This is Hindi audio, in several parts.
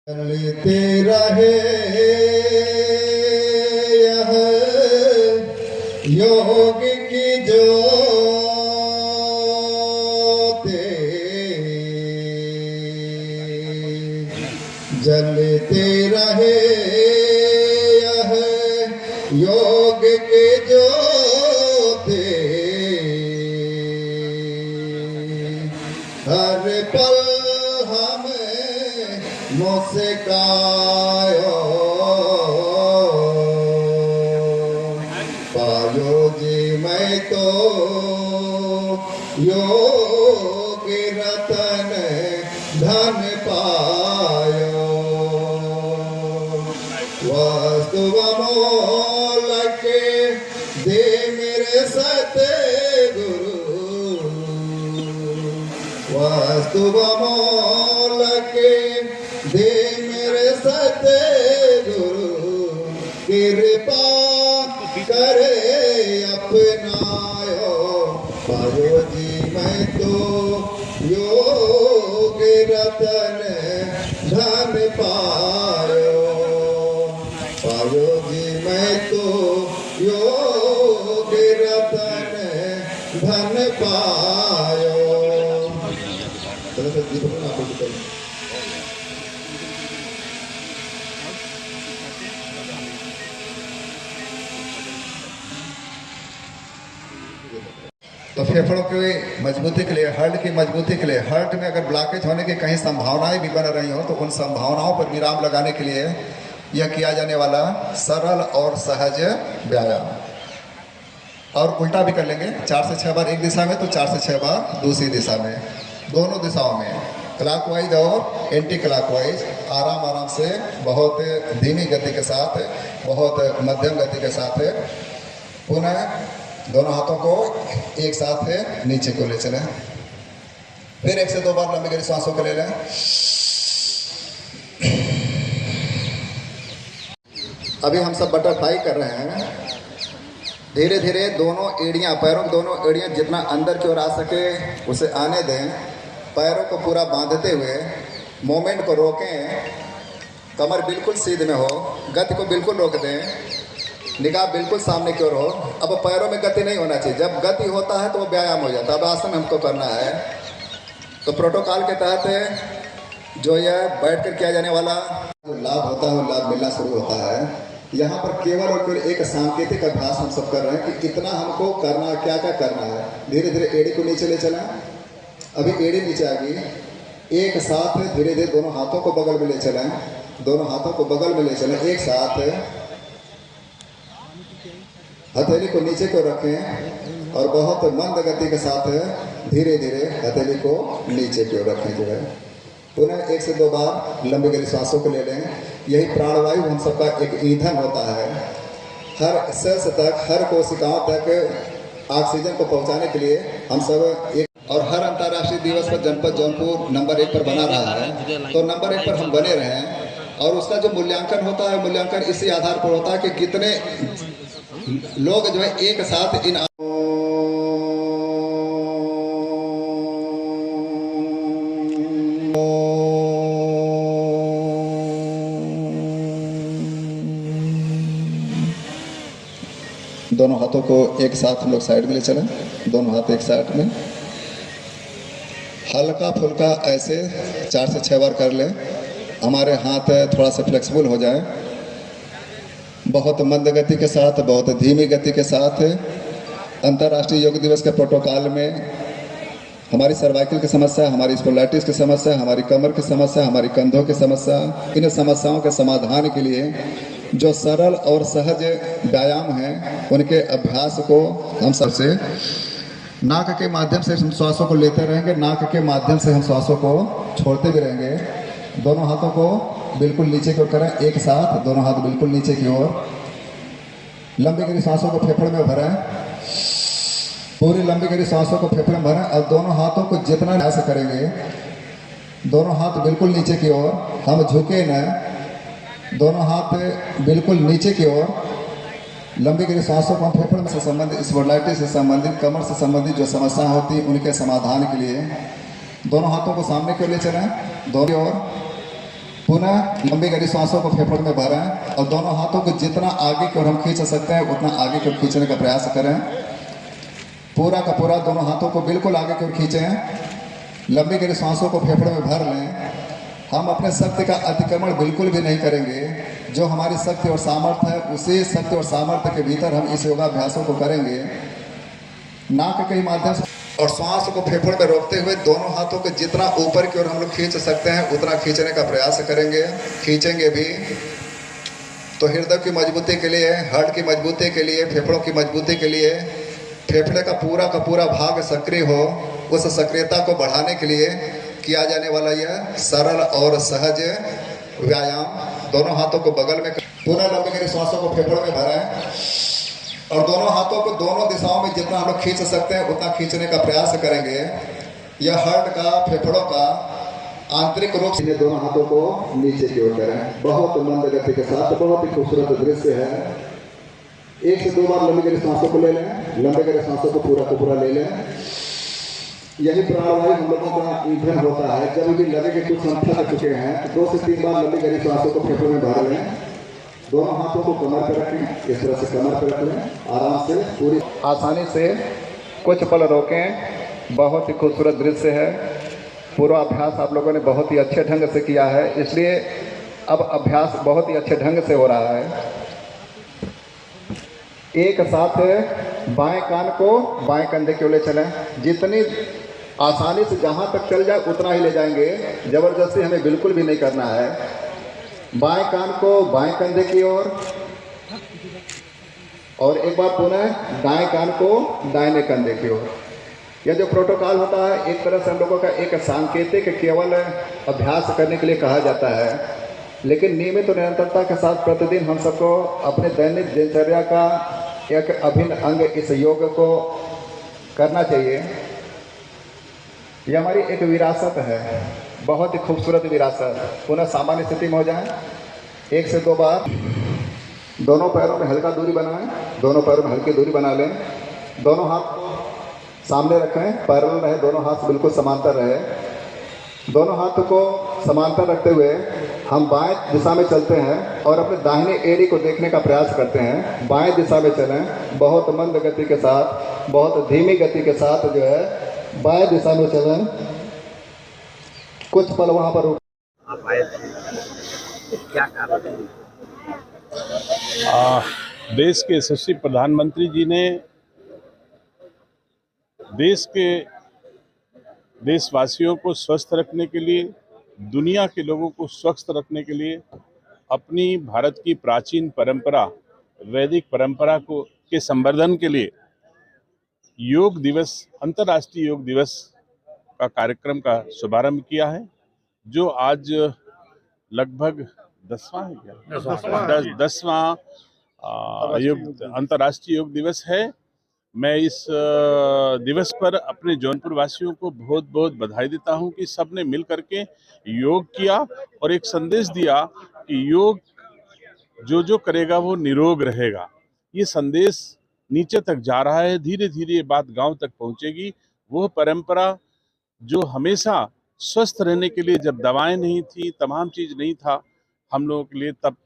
चलते रहे यह योग की ज्योति, जलते रहे यह योग की ज्योति, हर पल मुस्कायो पायो जी मैं तो योग रतन धन पायो, वस्तु अमोल के दे मेरे सतगुरु, वस्तु अमोल के दे मेरे सतगुरु, कृपा करे अपनायो पायो जी मैं तो योग रतन धन पायो, पायो जी मैं तो योग रतन धन पायो। तो फेफड़ों की मजबूती के लिए, हार्ट की मजबूती के लिए, हार्ट में अगर ब्लॉकेज होने की कहीं संभावनाएं भी बन रही हो तो उन संभावनाओं पर विराम लगाने के लिए यह किया जाने वाला सरल और सहज व्यायाम। और उल्टा भी कर लेंगे, 4 से 6 बार एक दिशा में तो 4 से 6 बार दूसरी दिशा में, दोनों दिशाओं में, क्लॉकवाइज और एंटी क्लॉकवाइज, आराम आराम से, बहुत धीमी गति के साथ, बहुत मध्यम गति के साथ। पुनः दोनों हाथों को एक साथ नीचे को ले चलें, फिर 1 से 2 बार लंबी गहरी सांसों को ले लें। अभी हम सब बटरफ्लाई कर रहे हैं। धीरे धीरे दोनों एड़ियां, पैरों की दोनों एड़ियां जितना अंदर की ओर आ सके उसे आने दें। पैरों को पूरा बांधते हुए मोमेंट को रोकें, कमर बिल्कुल सीध में हो, गति को बिल्कुल रोक दें, निगाह बिल्कुल सामने की ओर हो। अब पैरों में गति नहीं होना चाहिए, जब गति होता है तो वो व्यायाम हो जाता है। अब आसन हमको करना है, तो प्रोटोकॉल के तहत जो यह बैठ कर किया जाने वाला लाभ होता है वो लाभ मिलना शुरू होता है। यहाँ पर केवल और केवल एक सांकेतिक अभ्यास हम सब कर रहे हैं कि इतना हमको करना है, क्या क्या करना है। धीरे धीरे एड़ी को नीचे ले चला, अभी एड़ी नीचे आ गई, एक साथ धीरे धीरे दोनों हाथों को बगल में ले चलें, दोनों हाथों को बगल में ले चलें, एक साथ हथेली को नीचे को रखें और बहुत मंद गति के साथ धीरे धीरे हथेली को नीचे की ओर रखें जो है। पुनः 1 से 2 बार लंबी गहरी सांसों को ले लें। यही प्राणवायु हम सबका एक ईंधन होता है। हर सेल्स तक, हर कोशिकाओं तक ऑक्सीजन को पहुंचाने के लिए हम सब एक, और हर अंतर्राष्ट्रीय दिवस पर जनपद जौनपुर नंबर 1 पर बना रहा है, तो नंबर 1 पर हम बने रहें। और उसका जो मूल्यांकन होता है, मूल्यांकन इसी आधार पर होता है कि कितने लोग जो है एक साथ इन दोनों हाथों को एक साथ हम लोग साइड में ले चलें, दोनों हाथ एक साइड में, हल्का फुल्का ऐसे 4 से 6 बार कर लें। हमारे हाथ थोड़ा सा फ्लेक्सिबल हो जाए, बहुत मंद गति के साथ, बहुत धीमी गति के साथ। अंतर्राष्ट्रीय योग दिवस के प्रोटोकॉल में हमारी सर्वाइकल की समस्या, हमारी स्पोलाइटिस की समस्या, हमारी कमर की समस्या, हमारी कंधों की समस्या, इन समस्याओं के समाधान के लिए जो सरल और सहज व्यायाम हैं उनके अभ्यास को हम सबसे नाक के माध्यम से हम श्वासों को लेते रहेंगे, नाक के माध्यम से हम श्वासों को छोड़ते भी रहेंगे। दोनों हाथों को बिल्कुल नीचे की ओर करें, एक साथ दोनों हाथ बिल्कुल नीचे की ओर। लंबी गहरी सांसों को फेफड़े में भरें, पूरी लंबी गहरी सांसों को फेफड़े में भरें और दोनों हाथों को जितना ऐसे करेंगे, दोनों हाथ बिल्कुल नीचे की ओर, हम झुके न, दोनों हाथ बिल्कुल नीचे की ओर। लंबी गहरी सांसों को हम फेफड़े से संबंधित, स्पॉन्डिलाइटिस से संबंधित, कमर से संबंधित जो समस्या होती है उनके समाधान के लिए दोनों हाथों को सामने की ओर ले चलें, दोनों ओर। पुनः लंबी गहरी सांसों को फेफड़ों में भरें और दोनों हाथों को जितना आगे की ओर हम खींच सकते हैं उतना आगे की ओर खींचने का प्रयास करें। पूरा का पूरा दोनों हाथों को बिल्कुल आगे की ओर खींचें। लंबी गहरी सांसों को फेफड़ों में भर लें। हम अपने शक्ति का अतिक्रमण बिल्कुल भी नहीं करेंगे। जो हमारी शक्ति और सामर्थ्य है उसी शक्ति और सामर्थ्य के भीतर हम इस योगाभ्यासों को करेंगे। नाक के माध्यम से और श्वास को फेफड़ों में रोकते हुए दोनों हाथों को जितना ऊपर की ओर हम लोग खींच सकते हैं उतना खींचने का प्रयास करेंगे, खींचेंगे भी। तो हृदय की मजबूती के लिए, हार्ट की मजबूती के लिए, फेफड़ों की मजबूती के लिए फेफड़े का पूरा भाग सक्रिय हो, उस सक्रियता को बढ़ाने के लिए किया जाने वाला यह सरल और सहज व्यायाम। दोनों हाथों को बगल में पुनः लंबी गहरी सांसों को फेफड़ों में भरें और दोनों हाथों को दोनों दिशाओं में जितना हम लोग खींच सकते हैं उतना खींचने का प्रयास करेंगे। यह हार्ट का, फेफड़ों का आंतरिक रूप से दोनों हाथों को नीचे की ओर करें। बहुत मंद गति के साथ बहुत ही खूबसूरत दृश्य है। 1 से 2 बार लंबी गहरी सांसों को ले लें। लंबी गहरी सांसों को पूरा ले लें। यही प्राणवायु हम लोगों का ईंधन होता है। जब भी लगे कि कुछ हम थक चुके हैं तो 2 से 3 बार लंबी गहरी सांसों को फेफड़ों में भर लें। दोनों हाथों को कमर पर रखें। इस तरह से कमर पर रख लें। आराम से पूरी आसानी से कुछ पल रोकें। बहुत ही खूबसूरत दृश्य है। पूरा अभ्यास आप लोगों ने बहुत ही अच्छे ढंग से किया है, इसलिए अब अभ्यास बहुत ही अच्छे ढंग से हो रहा है। एक साथ बाएं कान को बाएं कंधे के ओर चलें। जितनी आसानी से जहां तक चल जाए उतना ही ले जाएंगे। जबरदस्ती हमें बिल्कुल भी नहीं करना है। बाएं कान को बाएं कंधे की ओर और एक बार पुनः दाएं कान को दाहिने कंधे की ओर। यह जो प्रोटोकॉल होता है एक तरह से हम लोगों का एक सांकेतिक केवल अभ्यास करने के लिए कहा जाता है, लेकिन नियमित और निरंतरता के साथ प्रतिदिन हम सबको अपने दैनिक दिनचर्या का एक अभिन्न अंग इस योग को करना चाहिए। यह हमारी एक विरासत है, बहुत ही खूबसूरत विरासत। पुनः सामान्य स्थिति में हो जाएं। 1 से 2 बार दोनों पैरों में हल्का दूरी बनाएं। दोनों पैरों में हल्की दूरी बना लें। दोनों हाथ को सामने रखें, पैरेलल रहे, दोनों हाथ बिल्कुल समांतर रहे। दोनों हाथों को समांतर रखते हुए हम बाएं दिशा में चलते हैं और अपने दाहिने एड़ी को देखने का प्रयास करते हैं। बाएं दिशा में चलें। बहुत मंद गति के साथ, बहुत धीमी गति के साथ जो है बाएं दिशा में चलें। कुछ पल वहां पर रुक। आप आए थे, क्या कारण है? देश के यशस्वी प्रधानमंत्री जी ने देश के देशवासियों को स्वस्थ रखने के लिए, दुनिया के लोगों को स्वस्थ रखने के लिए अपनी भारत की प्राचीन परंपरा, वैदिक परंपरा को के संवर्धन के लिए योग दिवस, अंतर्राष्ट्रीय योग दिवस का कार्यक्रम का शुभारंभ किया है, जो आज लगभग 10वां है क्या? 10वां अंतर्राष्ट्रीय योग दिवस है। मैं इस दिवस पर अपने जौनपुर वासियों को बहुत बहुत बधाई देता हूं कि सबने मिल करके योग किया और एक संदेश दिया कि योग जो करेगा वो निरोग रहेगा। ये संदेश नीचे तक जा रहा है, धीरे धीरे ये बात गांव तक पहुंचेगी। वो परंपरा जो हमेशा स्वस्थ रहने के लिए, जब दवाएं नहीं थी, तमाम चीज नहीं था हम लोगों के लिए, तब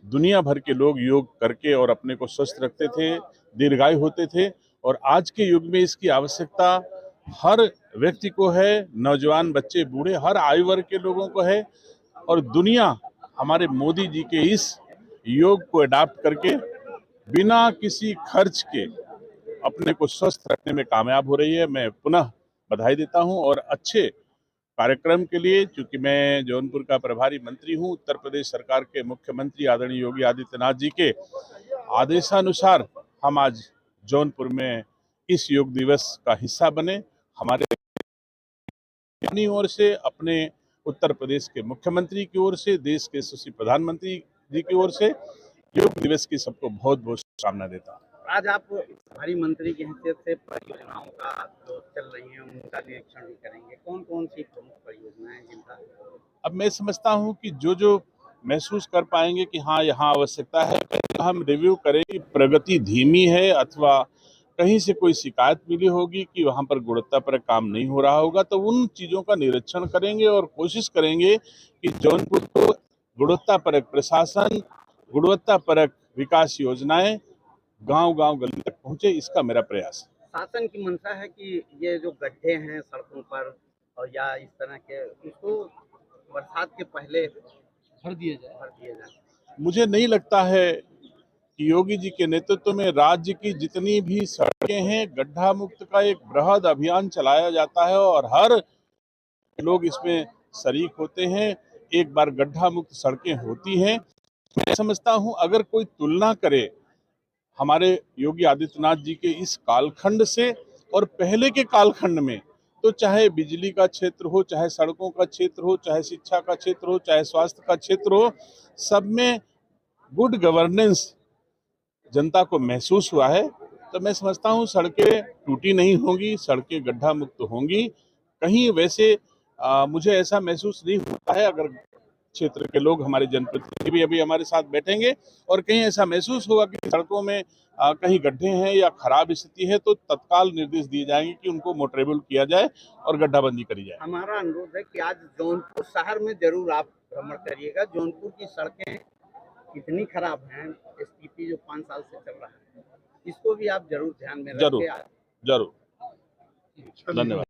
दुनिया भर के लोग योग करके और अपने को स्वस्थ रखते थे, दीर्घायु होते थे। और आज के युग में इसकी आवश्यकता हर व्यक्ति को है, नौजवान, बच्चे, बूढ़े, हर आयु वर्ग के लोगों को है। और दुनिया हमारे मोदी जी के इस योग को अडॉप्ट करके बिना किसी खर्च के अपने को स्वस्थ रखने में कामयाब हो रही है। मैं पुनः बधाई देता हूं और अच्छे कार्यक्रम के लिए, चूंकि मैं जौनपुर का प्रभारी मंत्री हूं, उत्तर प्रदेश सरकार के मुख्यमंत्री आदरणीय योगी आदित्यनाथ जी के आदेशानुसार हम आज जौनपुर में इस योग दिवस का हिस्सा बने। हमारे अपनी ओर से, अपने उत्तर प्रदेश के मुख्यमंत्री की ओर से, देश के यशस्वी प्रधानमंत्री जी की ओर से योग दिवस की सबको बहुत बहुत शुभकामनाएं देता हूं। आज आप प्रभारी मंत्री की हैसियत से परियोजनाओं का जो चल रही है उनका निरीक्षण भी करेंगे। कौन कौन सी प्रमुख परियोजनाएं जिनका? अब मैं समझता हूं कि जो महसूस कर पाएंगे कि हाँ यहाँ आवश्यकता है, हम रिव्यू करें कि प्रगति धीमी है अथवा कहीं से कोई शिकायत मिली होगी कि वहां पर गुणवत्ता पर काम नहीं हो रहा होगा, तो उन चीजों का निरीक्षण करेंगे और कोशिश करेंगे कि जौनपुर को गुणवत्ता परक प्रशासन, गुणवत्ता परक विकास योजनाएं गांव-गांव गली तक पहुंचे, इसका मेरा प्रयास है। शासन की मंशा है कि ये जो गड्ढे हैं सड़कों पर और या इस तरह के, इसको बरसात के पहले भर दिया जाए। मुझे नहीं लगता है कि योगी जी के नेतृत्व में राज्य की जितनी भी सड़कें हैं, गड्ढा मुक्त का एक बृहद अभियान चलाया जाता है और हर लोग इसमें शरीक होते हैं। एक बार गड्ढा मुक्त सड़कें होती हैं, मैं समझता हूं अगर कोई तुलना करे हमारे योगी आदित्यनाथ जी के इस कालखंड से और पहले के कालखंड में, तो चाहे बिजली का क्षेत्र हो, चाहे सड़कों का क्षेत्र हो, चाहे शिक्षा का क्षेत्र हो, चाहे स्वास्थ्य का क्षेत्र हो, सब में गुड गवर्नेंस जनता को महसूस हुआ है। तो मैं समझता हूँ सड़कें टूटी नहीं होंगी, सड़कें गड्ढा मुक्त होंगी। कहीं वैसे मुझे ऐसा महसूस नहीं होता है, अगर क्षेत्र के लोग, हमारे जनप्रतिनिधि भी अभी हमारे साथ बैठेंगे और कहीं ऐसा महसूस होगा कि सड़कों में कहीं गड्ढे हैं या खराब स्थिति है, तो तत्काल निर्देश दिए जाएंगे कि उनको मोटरेबल किया जाए और गड्ढाबंदी करी जाए। हमारा अनुरोध है कि आज जौनपुर शहर में जरूर आप भ्रमण करिएगा। जौनपुर की सड़कें इतनी खराब हैं, स्थिति जो 5 साल से चल रहा है, इसको भी आप जरूर ध्यान में रखें। जरूर, धन्यवाद।